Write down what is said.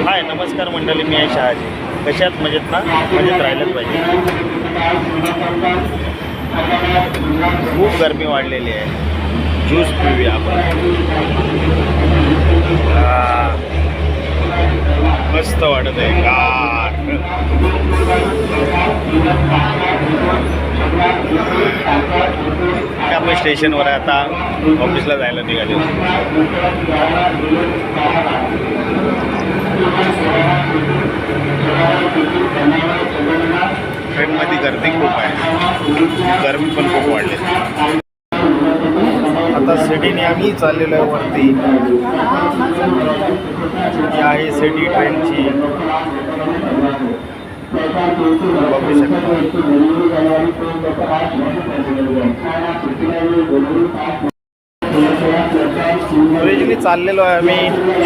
हाय नमस्कार मंडळी, मी आहे शहाजी. कशात मजेत ना? मजेत राहिलंच पाहिजे. खूप गरमी वाढलेली आहे. ज्यूस पिऊया आपण. मस्त वाटत आहे गार. आपण स्टेशनवर आहे, आता ऑफिसला जायला निघाले. ट्रेनमध्ये गर्दी खूप आहे, गरमी पण खूप वाढली. आता सिटीने आम्ही चाललेलो आहे वरती. ही आहे सिटी ट्रेनची, बघू शकता. चाललेलो आहे आम्ही